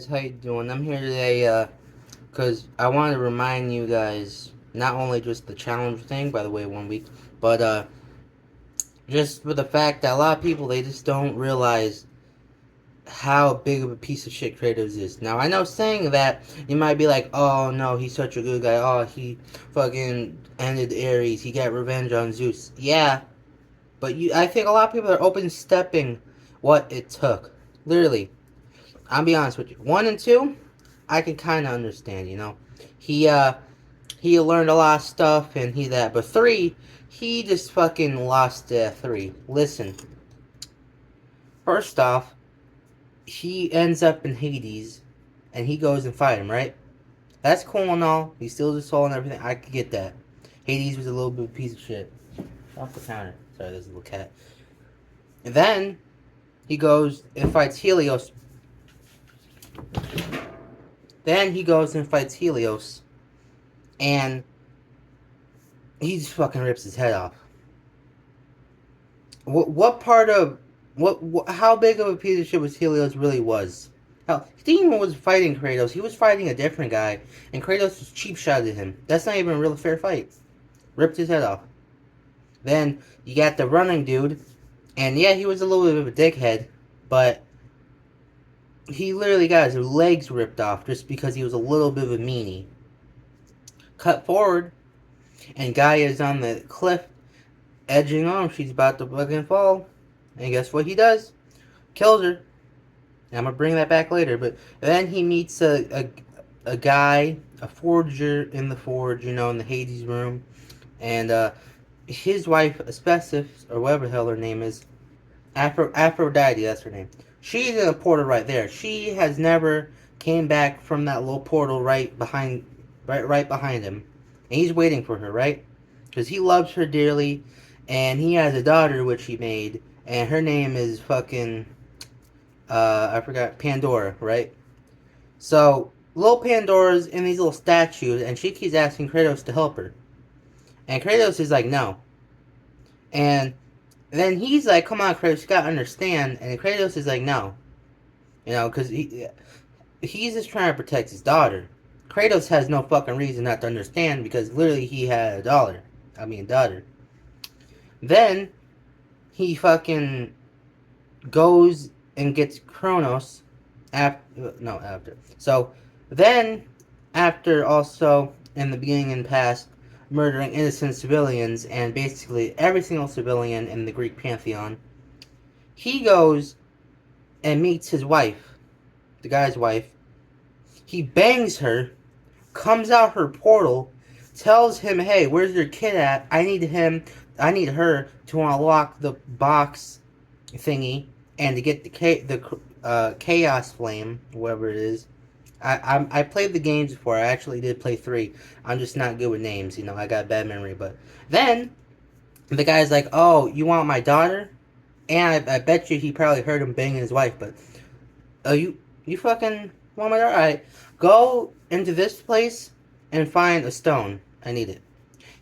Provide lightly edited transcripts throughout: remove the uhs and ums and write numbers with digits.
how you doing? I'm here today, because I wanted to remind you guys, not only just the challenge thing, by the way, 1 week, but, just for the fact that a lot of people, they just don't realize how big of a piece of shit Kratos is. Now, I know saying that, you might be like, oh, no, he's such a good guy, oh, he fucking ended Ares, he got revenge on Zeus. Yeah, but I think a lot of people are open-stepping what it took. Literally. I'll be honest with you. 1 and 2, I can kind of understand. He he learned a lot of stuff and he that. But 3, he just fucking lost 3. Listen, first off, he ends up in Hades, and he goes and fight him. Right? That's cool and all. He steals his soul and everything. I could get that. Hades was a little bit of a piece of shit. Off the counter. Sorry, there's a little cat. And then he goes and fights Helios. Then he goes and fights Helios, and he just fucking rips his head off. What part of how big of a piece of shit was Helios really was? Hell, he didn't even was fighting Kratos. He was fighting a different guy, and Kratos was cheap shotted him. That's not even a real fair fight. Ripped his head off. Then you got the running dude, and yeah, he was a little bit of a dickhead, but he literally got his legs ripped off just because he was a little bit of a meanie. Cut forward, and Gaia is on the cliff, edging on. She's about to fucking fall. And guess what he does? Kills her. And I'm going to bring that back later. But then he meets a guy, a forger in the forge, in the Hades room. And his wife, Asbestos, or whatever the hell her name is, Aphrodite, that's her name. She's in a portal right there. She has never came back from that little portal right behind him. And he's waiting for her, right? Because he loves her dearly. And he has a daughter which he made. And her name is fucking... I forgot. Pandora, right? So, little Pandora's in these little statues. And she keeps asking Kratos to help her. And Kratos is like, no. And then he's like, come on, Kratos, you gotta understand. And Kratos is like, no. Because he's just trying to protect his daughter. Kratos has no fucking reason not to understand because literally he had a daughter. Then he fucking goes and gets Kronos after. So then after also in the beginning and past murdering innocent civilians and basically every single civilian in the Greek pantheon, he goes and meets his wife, the guy's wife. He bangs her, comes out her portal, tells him, hey, where's your kid at? I need her to unlock the box thingy and to get the chaos flame, whatever it is. I played the games before. I actually did play 3. I'm just not good with names, I got bad memory. But then the guy's like, oh, you want my daughter? And I bet you he probably heard him banging his wife. But you fucking want my daughter? Alright, go into this place and find a stone. I need it.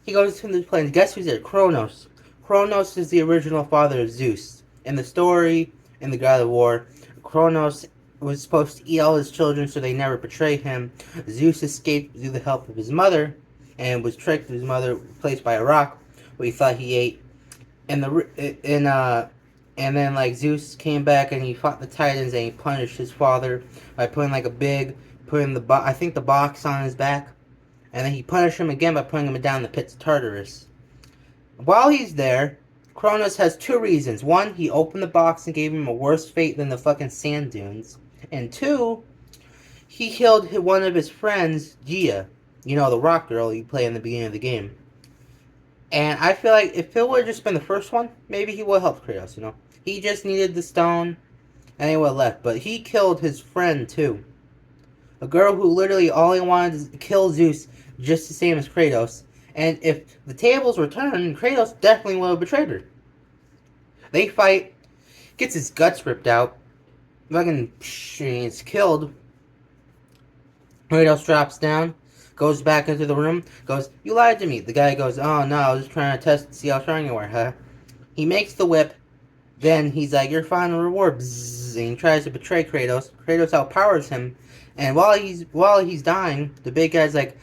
He goes to this place. Guess who's there? Kronos. Kronos is the original father of Zeus. In the story, in the God of War, Kronos was supposed to eat all his children so they never betray him. Zeus escaped through the help of his mother and was tricked. His mother replaced by a rock, what he thought he ate. And then like Zeus came back and he fought the Titans and he punished his father by putting the box on his back. And then he punished him again by putting him down the pits of Tartarus. While he's there, Kronos has 2 reasons. 1, he opened the box and gave him a worse fate than the fucking sand dunes. And 2, he killed one of his friends, Gia. The rock girl you play in the beginning of the game. And I feel like if it would have just been the first one, maybe he would have helped Kratos, He just needed the stone, and he would have left. But he killed his friend, too. A girl who literally all he wanted is to kill Zeus, just the same as Kratos. And if the tables were turned, Kratos definitely would have betrayed her. They fight, gets his guts ripped out, fucking is killed. Kratos drops down, goes back into the room, goes, you lied to me. The guy goes, oh no, I was just trying to test to see how strong you were, huh? He makes the whip, Then he's like, "Your final reward," bzzz, and he tries to betray Kratos. Kratos outpowers him, and while he's dying, the big guy's like,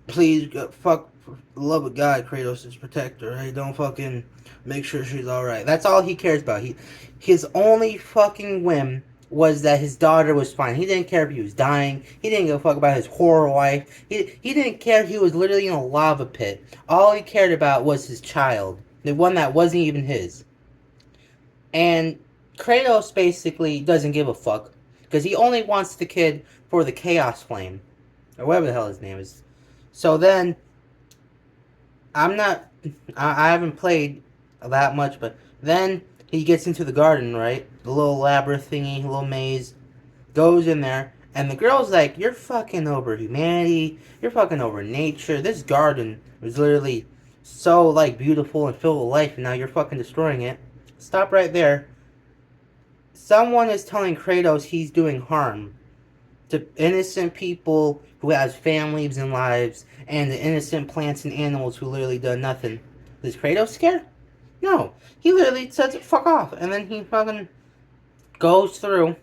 "Please, fuck, for the love of God, Kratos, just protect her. Hey, don't fucking make sure she's all right." That's all he cares about. His only fucking whim was that his daughter was fine. He didn't care if he was dying. He didn't give a fuck about his horror wife. He didn't care if he was literally in a lava pit. All he cared about was his child, the one that wasn't even his. And Kratos basically doesn't give a fuck because he only wants the kid for the Chaos Flame or whatever the hell his name is. So then, I'm not. I haven't played that much, but then he gets into the garden, right? The little labyrinth thingy, little maze. Goes in there, and the girl's like, "You're fucking over humanity. You're fucking over nature. This garden was literally so like beautiful and filled with life, and now you're fucking destroying it. Stop right there." Someone is telling Kratos he's doing harm to innocent people who has families and lives, and the innocent plants and animals who literally done nothing. Does Kratos care? No. He literally says, "Fuck off," and then he fucking goes through,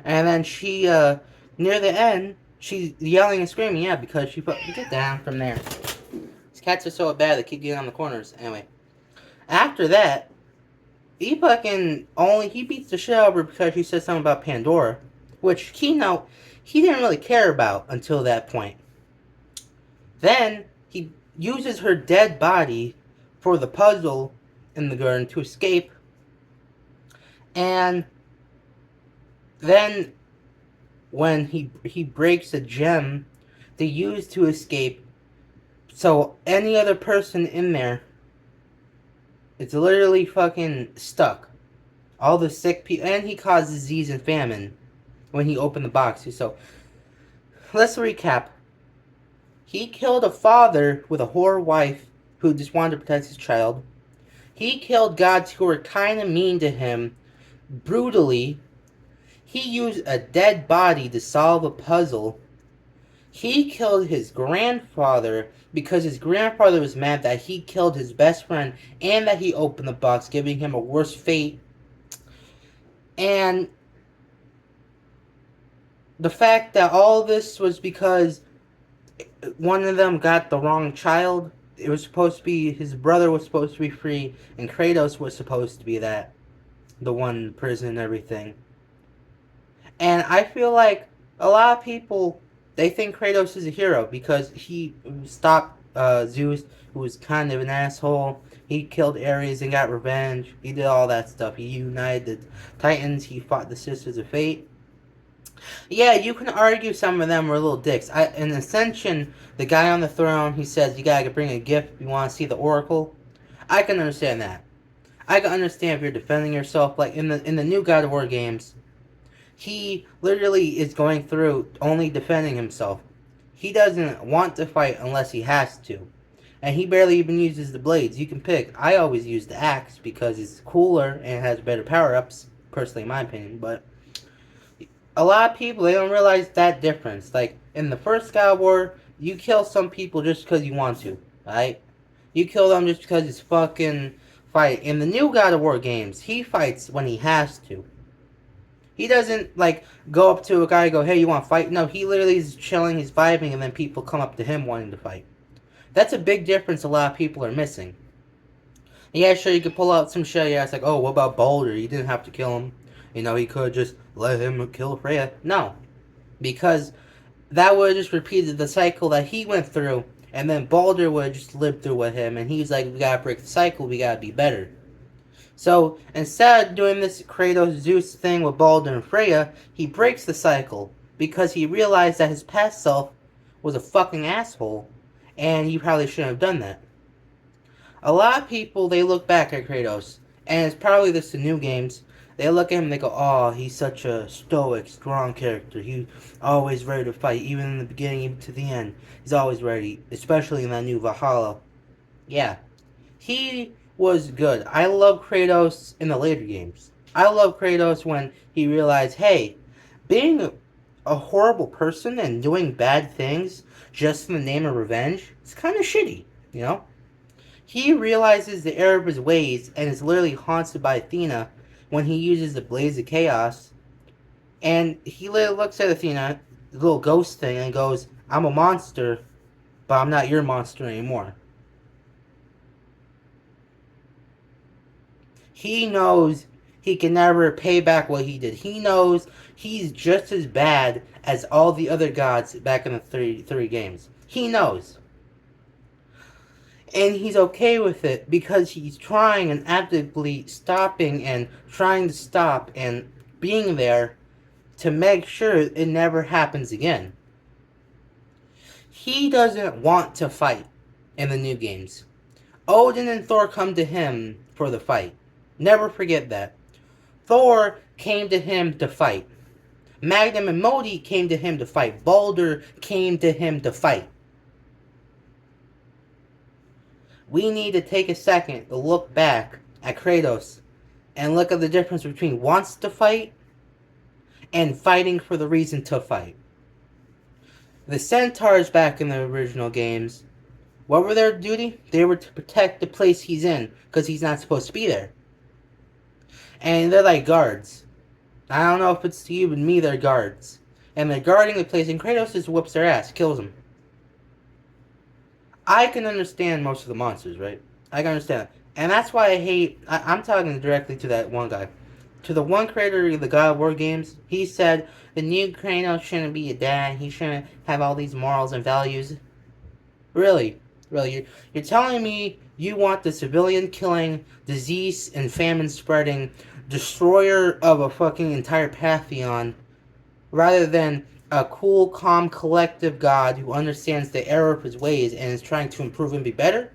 and then she, near the end, she's yelling and screaming, yeah, because she put, get down from there. These cats are so bad, they keep getting on the corners. Anyway, after that, he beats the shit out of her because she said something about Pandora, which he didn't really care about until that point. Then he uses her dead body for the puzzle in the garden to escape, and then when he breaks a gem they use to escape, so any other person in there, it's literally fucking stuck. All the sick people, and he caused disease and famine when he opened the box. So let's recap. He killed a father with a whore wife who just wanted to protect his child. He killed gods who were kind of mean to him brutally. He used a dead body to solve a puzzle. He killed his grandfather because his grandfather was mad that he killed his best friend and that he opened the box, giving him a worse fate. And the fact that all this was because one of them got the wrong child. It was supposed to be, his brother was supposed to be free, and Kratos was supposed to be that, the one in prison and everything. And I feel like a lot of people, they think Kratos is a hero because he stopped Zeus, who was kind of an asshole. He killed Ares and got revenge. He did all that stuff. He united the Titans. He fought the Sisters of Fate. Yeah, you can argue some of them were little dicks. In Ascension, the guy on the throne, he says you gotta bring a gift if you want to see the Oracle. I can understand that. I can understand if you're defending yourself. Like in the new God of War games, he literally is going through only defending himself. He doesn't want to fight unless he has to. And he barely even uses the blades. You can pick. I always use the axe because it's cooler and has better power-ups, personally in my opinion. But a lot of people, they don't realize that difference. Like, in the first God of War, you kill some people just because you want to, right? You kill them just because it's fucking fight. In the new God of War games, he fights when he has to. He doesn't, like, go up to a guy and go, hey, you want to fight? No, he literally is chilling, he's vibing, and then people come up to him wanting to fight. That's a big difference a lot of people are missing. Yeah, sure, you could pull out some shit. Yeah, it's like, oh, what about Baldur? You didn't have to kill him. You know, he could just let him kill Freya. No. Because that would have just repeated the cycle that he went through, and then Baldur would have just lived through with him, and he's like, we gotta break the cycle, we gotta be better. So, instead of doing this Kratos Zeus thing with Baldur and Freya, he breaks the cycle, because he realized that his past self was a fucking asshole, and he probably shouldn't have done that. A lot of people, they look back at Kratos, and it's probably this the new games, they look at him and they go, oh, he's such a stoic, strong character. He's always ready to fight, even in the beginning, even to the end. He's always ready, especially in that new Valhalla. Yeah, he was good. I love Kratos in the later games. I love Kratos when he realized, hey, being a horrible person and doing bad things just in the name of revenge, it's kind of shitty, you know? He realizes the error of his ways and is literally haunted by Athena when he uses the Blaze of Chaos, and he literally looks at Athena, the little ghost thing, and goes, "I'm a monster, but I'm not your monster anymore." He knows he can never pay back what he did. He knows he's just as bad as all the other gods back in the three games. He knows. And he's okay with it because he's trying and actively stopping and trying to stop and being there to make sure it never happens again. He doesn't want to fight in the new games. Odin and Thor come to him for the fight. Never forget that. Thor came to him to fight. Magnum and Modi came to him to fight. Baldur came to him to fight. We need to take a second to look back at Kratos and look at the difference between wants to fight and fighting for the reason to fight. The centaurs back in the original games, what were their duty? They were to protect the place he's in because he's not supposed to be there. And they're like guards. I don't know if it's to you, but me, they're guards. And they're guarding the place, and Kratos just whoops their ass, kills them. I can understand most of the monsters, right? I can understand it. And that's why I hate... I'm talking directly to that one guy. To the one creator of the God of War games, he said, the new Kratos shouldn't be a dad. He shouldn't have all these morals and values. Really? Really? You're telling me you want the civilian-killing, disease and famine spreading destroyer of a fucking entire pantheon, rather than a cool, calm, collective God who understands the error of his ways and is trying to improve and be better?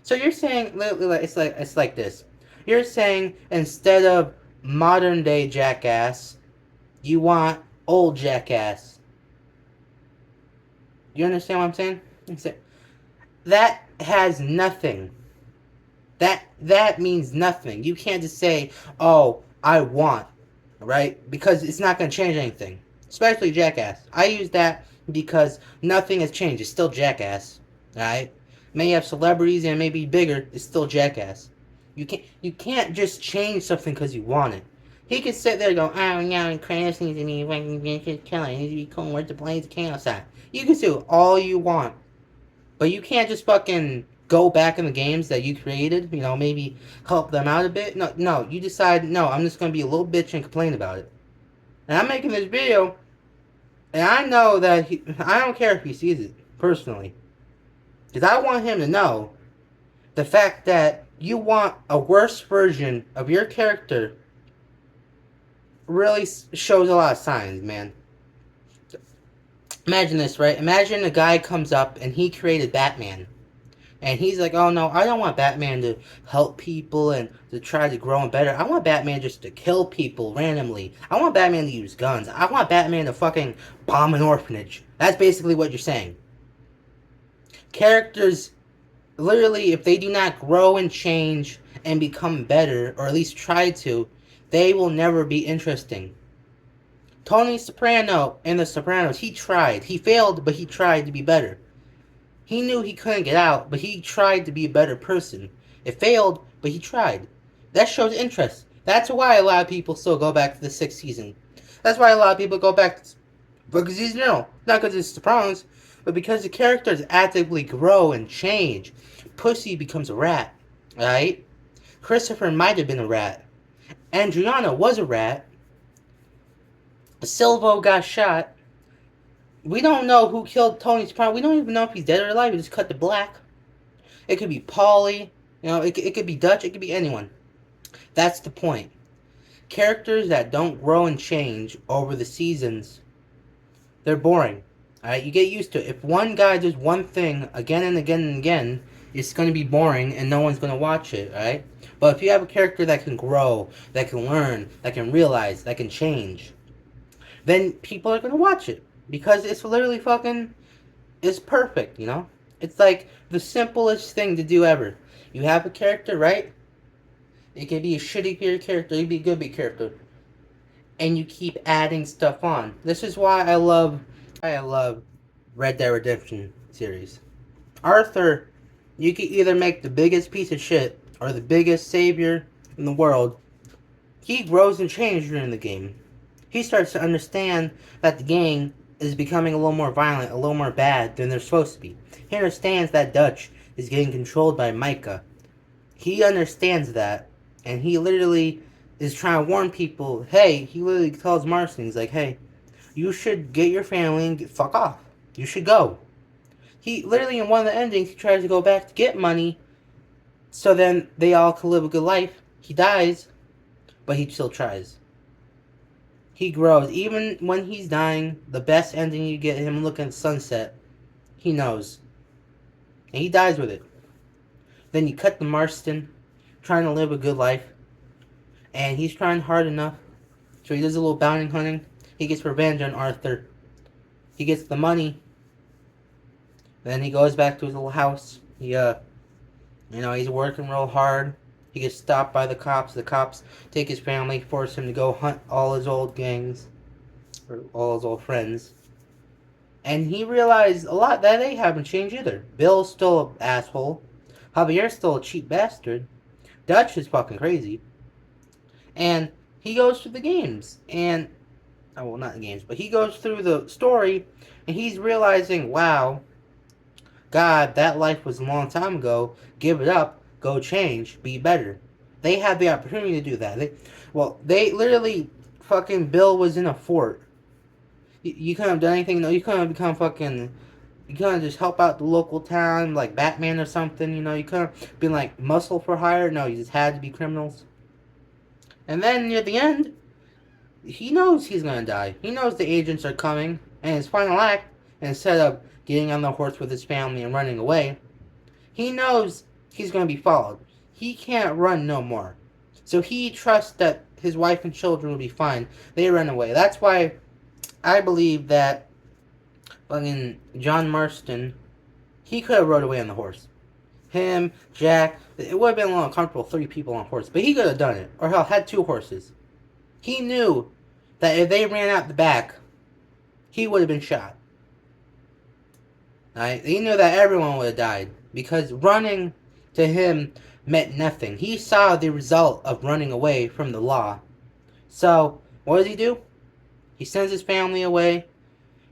So you're saying it's like this. You're saying instead of modern day jackass, you want old jackass. You understand what I'm saying? That has nothing. That means nothing. You can't just say, "Oh, I want," right? Because it's not going to change anything. Especially jackass. I use that because nothing has changed. It's still jackass, right? May have celebrities and maybe bigger. It's still jackass. You can't just change something because you want it. He could sit there and go, "Oh, yeah, Kratos needs to be fucking killing. He needs to be cool. Where's the Blades of Chaos at?" You can do all you want. But you can't just fucking go back in the games that you created, maybe help them out a bit. No, you decide, no, I'm just going to be a little bitch and complain about it. And I'm making this video, and I know that I don't care if he sees it, personally. Because I want him to know the fact that you want a worse version of your character really shows a lot of signs, man. Imagine this, right? Imagine a guy comes up and he created Batman. And he's like, "Oh no, I don't want Batman to help people and to try to grow and better. I want Batman just to kill people randomly. I want Batman to use guns. I want Batman to fucking bomb an orphanage." That's basically what you're saying. Characters, literally, if they do not grow and change and become better, or at least try to, they will never be interesting. Tony Soprano in The Sopranos, he tried. He failed, but he tried to be better. He knew he couldn't get out, but he tried to be a better person. It failed, but he tried. That shows interest. That's why a lot of people still go back to the 6th season. That's why a lot of people go back because he's new. Not because it's Sopranos, but because the characters actively grow and change. Pussy becomes a rat, right? Christopher might have been a rat. Adriana was a rat. Silvo got shot. We don't know who killed Tony Soprano. We don't even know if he's dead or alive. We just cut to black. It could be Paulie. It could be Dutch. It could be anyone. That's the point. Characters that don't grow and change over the seasons, they're boring. Alright, you get used to it. If one guy does one thing again and again and again, it's going to be boring and no one's going to watch it, alright? But if you have a character that can grow, that can learn, that can realize, that can change, then people are going to watch it. Because it's literally fucking... It's perfect, It's like the simplest thing to do ever. You have a character, right? It could be a shitty character, it could be a good character. And you keep adding stuff on. This is why I love Red Dead Redemption series. Arthur, you can either make the biggest piece of shit or the biggest savior in the world, he grows and changes during the game. He starts to understand that the gang is becoming a little more violent, a little more bad than they're supposed to be. He understands that Dutch is getting controlled by Micah. He understands that, and he literally is trying to warn people. Hey, he literally tells Marston, he's like, "Hey, you should get your family and fuck off. You should go." He literally, in one of the endings, he tries to go back to get money, so then they all can live a good life. He dies, but he still tries. He grows. Even when he's dying, the best ending you get him looking at sunset, he knows. And he dies with it. Then you cut to Marston, trying to live a good life. And he's trying hard enough. So he does a little bounty hunting. He gets revenge on Arthur. He gets the money. Then he goes back to his little house. He's working real hard. He gets stopped by the cops. The cops take his family, force him to go hunt all his old gangs, or all his old friends. And he realized a lot that they haven't changed either. Bill's still an asshole. Javier's still a cheap bastard. Dutch is fucking crazy. And he goes through the games. And, well, not the games, but he goes through the story, and he's realizing, wow, God, that life was a long time ago. Give it up. Go change. Be better. They had the opportunity to do that. They literally, fucking Bill was in a fort. You couldn't have done anything. No, you couldn't have become fucking. You couldn't just help out the local town like Batman or something. You couldn't have been like muscle for hire. No, you just had to be criminals. And then near the end, he knows he's gonna die. He knows the agents are coming, and his final act, instead of getting on the horse with his family and running away, he knows he's gonna be followed. He can't run no more. So he trusts that his wife and children will be fine. They run away. That's why I believe that fucking John Marston, he could have rode away on the horse. Him, Jack, it would have been a little uncomfortable, 3 people on a horse, but he could have done it. Or hell, had 2 horses. He knew that if they ran out the back, he would have been shot. Right? He knew that everyone would have died, because running to him meant nothing. He saw the result of running away from the law. So, what does he do? He sends his family away.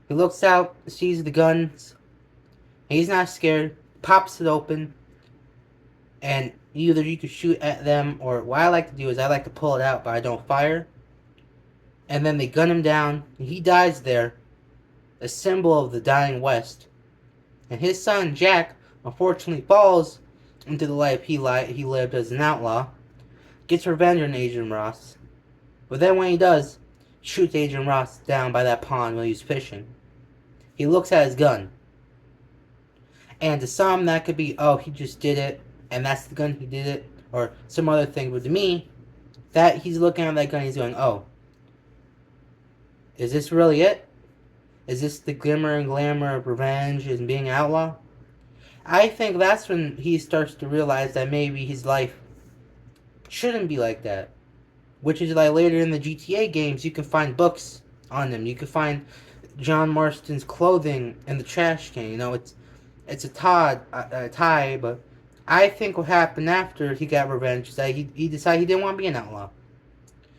He looks out, sees the guns. He's not scared. Pops it open. And either you could shoot at them, or what I like to do is I like to pull it out, but I don't fire. And then they gun him down. He dies there. A symbol of the dying West. And his son, Jack, unfortunately falls into the life he lived as an outlaw. Gets revenge on Agent Ross. But then when he does, shoots Agent Ross down by that pond while he's fishing. He looks at his gun. And to some, that could be, oh, he just did it, and that's the gun he did it, or some other thing. But to me, that he's looking at that gun, he's going, oh, is this really it? Is this the glimmer and glamour of revenge and being an outlaw? I think that's when he starts to realize that maybe his life shouldn't be like that. Which is like later in the GTA games, you can find books on them. You can find John Marston's clothing in the trash can. It's a tie, but I think what happened after he got revenge is that he decided he didn't want to be an outlaw.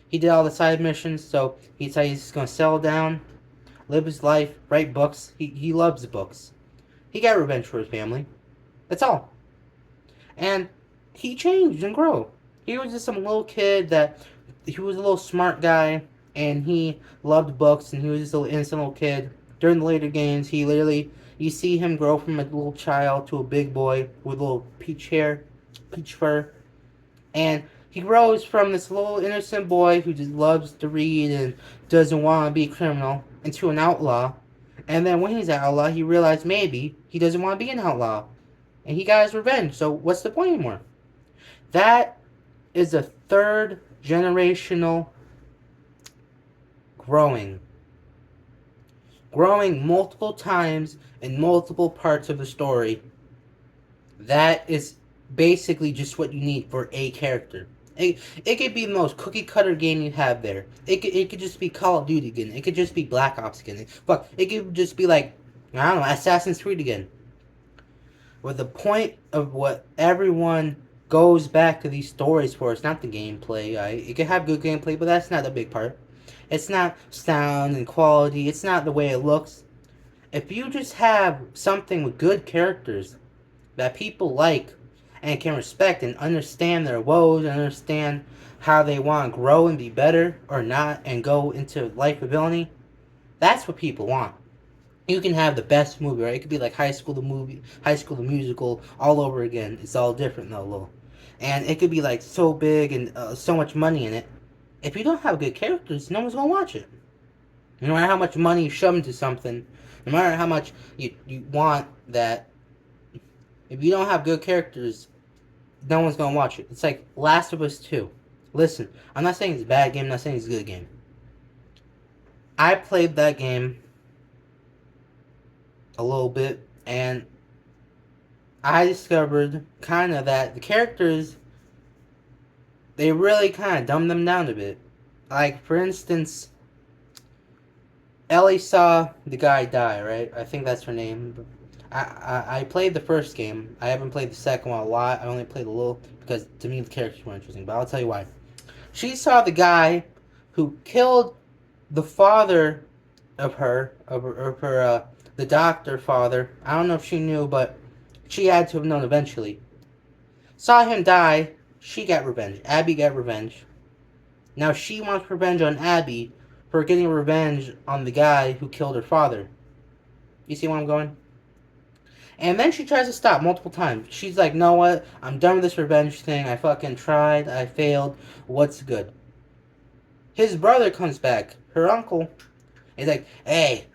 He did all the side missions, so he decided he's just going to settle down, live his life, write books. He loves books. He got revenge for his family. That's all. And he changed and grew. He was just some little kid that, he was a little smart guy, and he loved books, and he was just a little innocent little kid. During the later games, he literally, you see him grow from a little child to a big boy with a little peach hair, peach fur. And he grows from this little innocent boy who just loves to read and doesn't want to be a criminal into an outlaw. And then when he's an outlaw, he realized maybe he doesn't want to be an outlaw. And he got his revenge, so what's the point anymore? That is a 3rd generational growing. Growing multiple times in multiple parts of the story. That is basically just what you need for a character. It could be the most cookie cutter game you have there. It could just be Call of Duty again. It could just be Black Ops again. Fuck, it could just be like, I don't know, Assassin's Creed again. With the point of what everyone goes back to these stories for us, not the gameplay. It can have good gameplay, but that's not the big part. It's not sound and quality. It's not the way it looks. If you just have something with good characters that people like and can respect and understand their woes and understand how they want to grow and be better or not and go into likability, that's what people want. You can have the best movie, right? It could be like High School the movie, High School the musical, all over again. It's all different though, little, and it could be like so big and so much money in it. If you don't have good characters, no one's gonna watch it. No matter how much money you shove into something, no matter how much you want that, if you don't have good characters, no one's gonna watch it. It's like Last of Us 2. Listen, I'm not saying it's a bad game, I'm not saying it's a good game. I played that game a little bit, and I discovered kind of that the characters, they really kind of dumbed them down a bit. Like, for instance, Ellie saw the guy die, right? I think that's her name. I played the first game. I haven't played the second one a lot. I only played a little because to me the characters were interesting. But I'll tell you why. She saw the guy who killed the father of her the doctor father. I don't know if she knew, but she had to have known eventually. Saw him die. She got revenge. Abby got revenge. Now she wants revenge on Abby for getting revenge on the guy who killed her father. You see where I'm going? And then she tries to stop multiple times. She's like, know what? I'm done with this revenge thing. I fucking tried. I failed. What's good? His brother comes back. Her uncle. He's like, hey,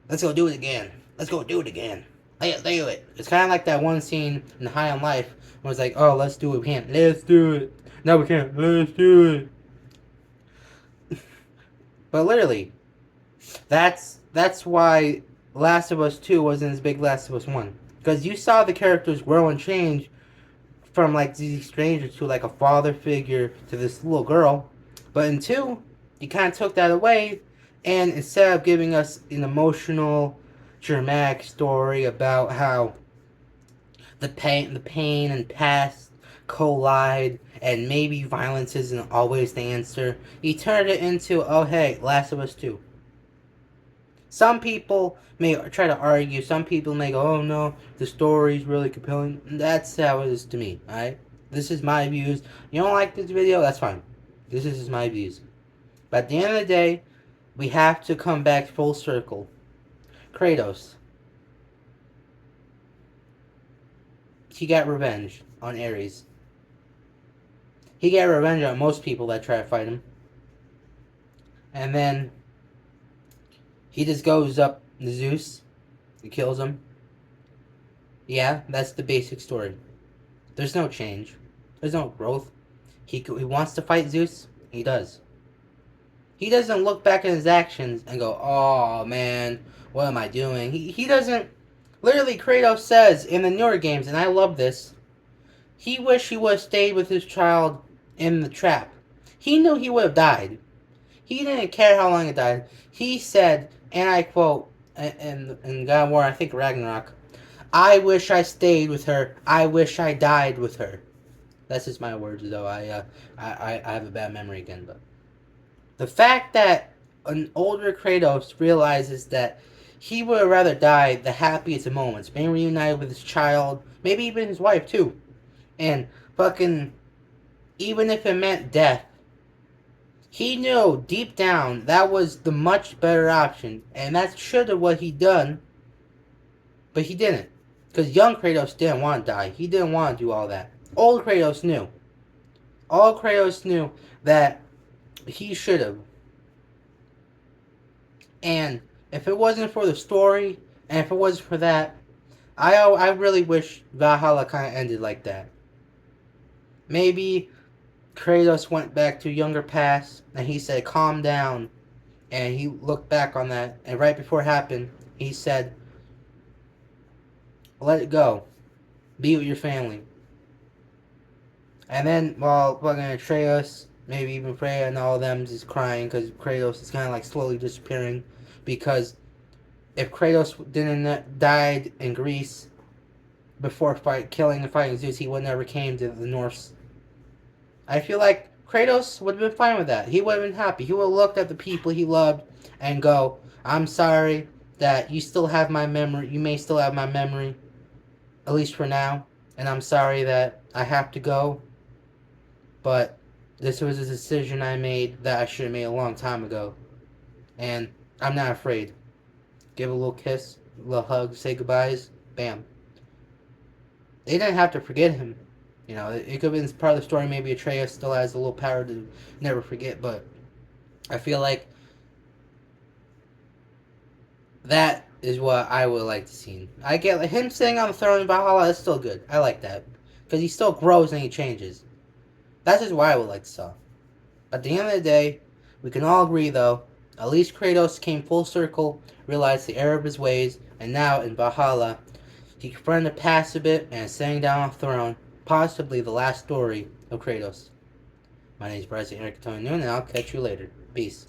let's go do it again. Let's go do it again. Let's do it. It's kind of like that one scene in High on Life where it's like, oh, let's do it. We can't. Let's do it. No, we can't. Let's do it. But literally, that's why Last of Us 2 wasn't as big Last of Us 1. Because you saw the characters grow and change from like these strangers to like a father figure to this little girl. But in 2, you kind of took that away, and instead of giving us an emotional, dramatic story about how the pain and past collide, and maybe violence isn't always the answer, you turned it into, oh hey, Last of Us 2. Some people may try to argue. Some people may go, "Oh no, the story's really compelling." That's how it is to me. Alright, this is my views. You don't like this video? That's fine. This is my views. But at the end of the day, we have to come back full circle. Kratos. He got revenge on Ares. He got revenge on most people that try to fight him. And then he just goes up to Zeus and kills him. Yeah, that's the basic story. There's no change. There's no growth. He wants to fight Zeus. He does. He doesn't look back at his actions and go, oh man, what am I doing? He doesn't. Literally, Kratos says in the newer games, and I love this, he wished he would have stayed with his child in the trap. He knew he would have died. He didn't care how long it died. He said, and I quote, in God of War, I think Ragnarok, I wish I stayed with her. I wish I died with her. That's just my words, though. I have a bad memory again, but the fact that an older Kratos realizes that he would rather die the happiest of moments, being reunited with his child, maybe even his wife too, and fucking, even if it meant death, he knew deep down that was the much better option, and that should have what he done, but he didn't. Because young Kratos didn't want to die. He didn't want to do all that. Old Kratos knew. All Kratos knew that he should have. And if it wasn't for the story, and if it wasn't for that, I really wish Valhalla kind of ended like that. Maybe Kratos went back to younger past, and he said, calm down. And he looked back on that, and right before it happened, he said, let it go. Be with your family. And then, while fucking Atreus, maybe even Freya and all of them is crying because Kratos is kind of like slowly disappearing. Because if Kratos didn't died in Greece, before killing and fighting Zeus, he would never came to the Norse. I feel like Kratos would have been fine with that. He would have been happy. He would have looked at the people he loved and go, I'm sorry that you still have my memory. You may still have my memory, at least for now. And I'm sorry that I have to go. But this was a decision I made that I should have made a long time ago. And I'm not afraid. Give a little kiss, a little hug, say goodbyes. Bam. They didn't have to forget him. You know, it could have been part of the story. Maybe Atreus still has a little power to never forget. But I feel like that is what I would like to see. I get like, him sitting on the throne in Valhalla is still good. I like that. Because he still grows and he changes. That's just what I would like to see. At the end of the day, we can all agree though, at least Kratos came full circle, realized the error of his ways, and now in Valhalla, he confronted the past a bit and is sitting down on the throne, possibly the last story of Kratos. My name is Bryce Eric Tony Noon, and I'll catch you later. Peace.